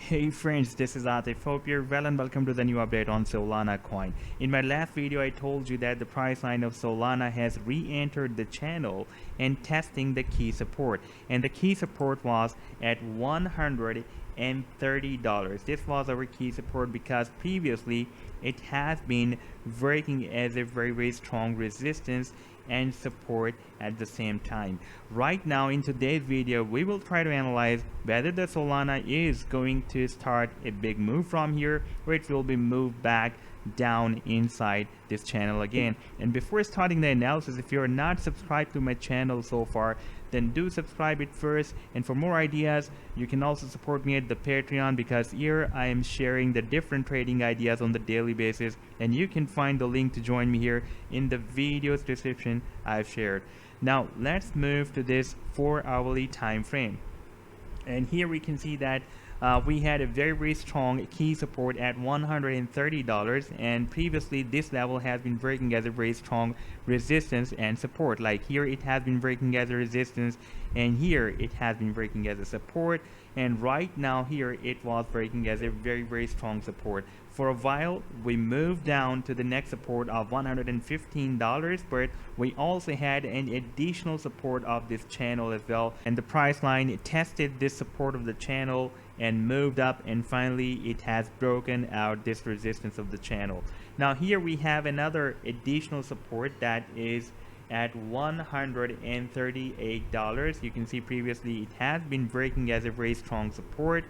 Hey friends, this is Atif. Hope you're well and welcome to the new update on Solana coin. In my last video, I told you that the price line of Solana has re-entered the channel and testing the key support. And the key support was at $130. This was our key support because previously it has been working as a very strong resistance and support at the same time. Right now in today's video, we will try to analyze whether the Solana is going to start a big move from here or it will be moved back down inside this channel again. And before starting the analysis, if you're not subscribed to my channel so far, then do subscribe it first. And for more ideas, you can also support me at the Patreon, because here I am sharing the different trading ideas on the daily basis, and you can find the link to join me here in the video's description I've shared. Now let's move to this 4-hourly time frame, and here we can see that we had a very strong key support at $130, and previously this level has been breaking as a very strong resistance and support. Like here it has been breaking as a resistance, and here it has been breaking as a support, and right now here it was breaking as a very strong support. For a while we moved down to the next support of $115, but we also had an additional support of this channel as well, and the price line tested this support of the channel and moved up, and finally it has broken out this resistance of the channel. Now here we have another additional support that is at $138. You can see previously it has been breaking as a very strong support,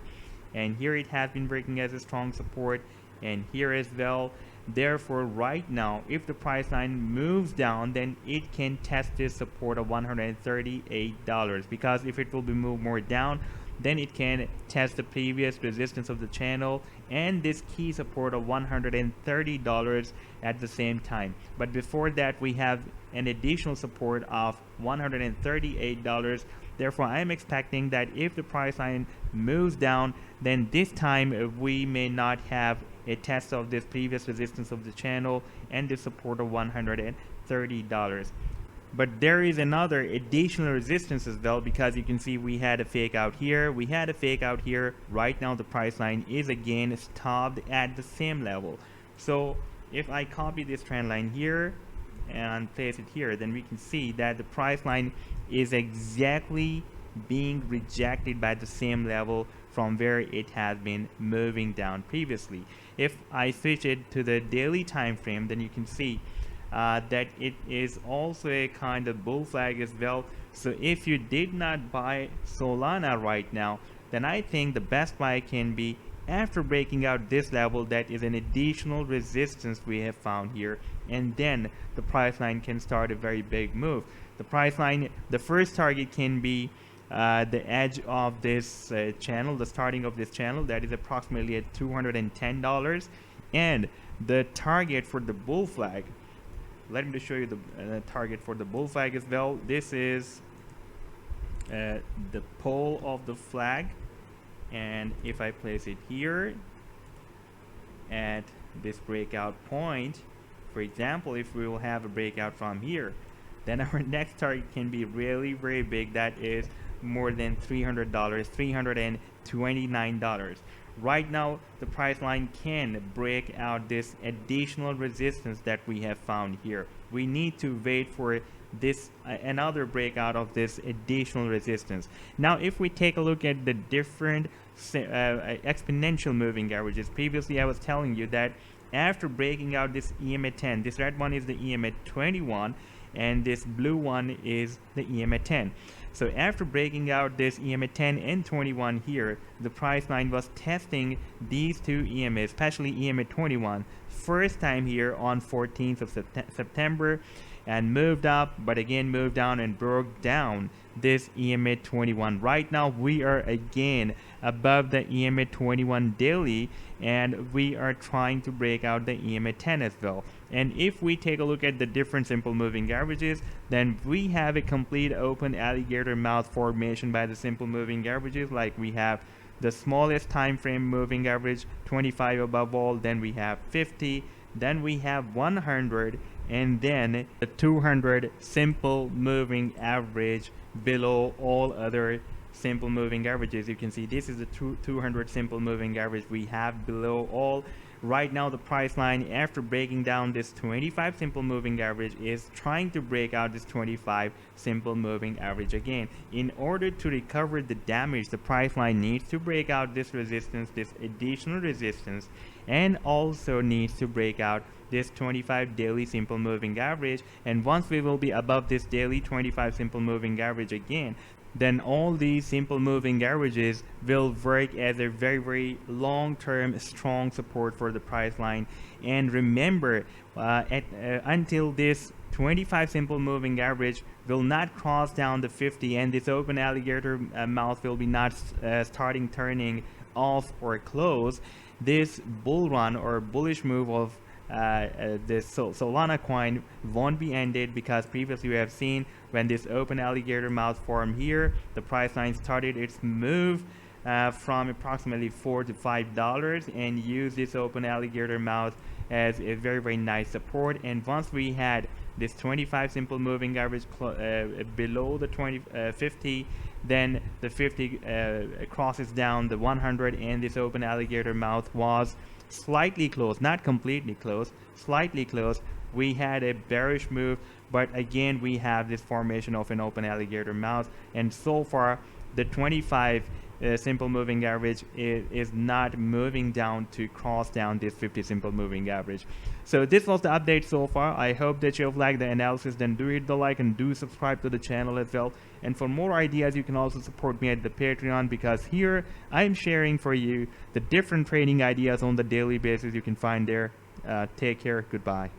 and here it has been breaking as a strong support, and here as well. Therefore right now if the price line moves down, then it can test this support of $138, because if it will be moved more down, then it can test the previous resistance of the channel and this key support of $130 at the same time. But before that we have an additional support of $138. Therefore I am expecting that if the price line moves down, then this time we may not have a test of this previous resistance of the channel and the support of $130. But there is another additional resistance as well, because you can see we had a fake out here, we had a fake out here. Right now the price line is again stopped at the same level. So if I copy this trend line here and place it here, then we can see that the price line is exactly being rejected by the same level from where it has been moving down previously. If I switch it to the daily time frame, then you can see that it is also a kind of bull flag as well. So if you did not buy Solana right now, then I think the best buy can be after breaking out this level that is an additional resistance we have found here, and then the price line can start a very big move. The price line, the first target can be the edge of this channel, the starting of this channel, that is approximately at $210, and the target for the bull flag, let me show you the target for the bull flag as well. This is the pole of the flag, and if I place it here at this breakout point, for example, if we will have a breakout from here, then our next target can be really very big, that is more than $300, $329. Right now the price line can break out this additional resistance that we have found here. We need to wait for this another breakout of this additional resistance. Now if we take a look at the different exponential moving averages, previously I was telling you that after breaking out this EMA 10, this red one is the EMA 21 and this blue one is the EMA 10. So after breaking out this EMA 10 and 21 here, the price line was testing these two EMAs, especially EMA 21, first time here on 14th of September, and moved up, but again moved down and broke down this EMA 21. Right now we are again above the EMA 21 daily, and we are trying to break out the EMA 10 as well. And if we take a look at the different simple moving averages, then we have a complete open alligator mouth formation by the simple moving averages. Like we have the smallest time frame moving average 25 above all, then we have 50, then we have 100, and then the 200 simple moving average below all other simple moving averages. You can see this is the 200 simple moving average we have below all. Right now the price line, after breaking down this 25 simple moving average, is trying to break out this 25 simple moving average again. In order to recover the damage, the price line needs to break out this resistance, this additional resistance, and also needs to break out this 25 daily simple moving average. And once we will be above this daily 25 simple moving average again, then all these simple moving averages will work as a very long-term strong support for the price line. And remember, until this 25 simple moving average will not cross down the 50 and this open alligator mouth will be not starting turning off or close, this bull run or bullish move of this Solana coin won't be ended, because previously we have seen when this open alligator mouth formed here, the price line started its move from approximately $4 to $5 and used this open alligator mouth as a very nice support. And once we had this 25 simple moving average below the 50, then the 50 crosses down the 100 and this open alligator mouth was slightly close, not completely close, slightly close. We had a bearish move, but again we have this formation of an open alligator mouth, and so far the 25 simple moving average is not moving down to cross down this 50 simple moving average. So this was the update so far. I hope that you've liked the analysis. Then do hit the like and do subscribe to the channel as well. And for more ideas, you can also support me at the Patreon, because here I'm sharing for you the different trading ideas on the daily basis you can find there. Take care. Goodbye.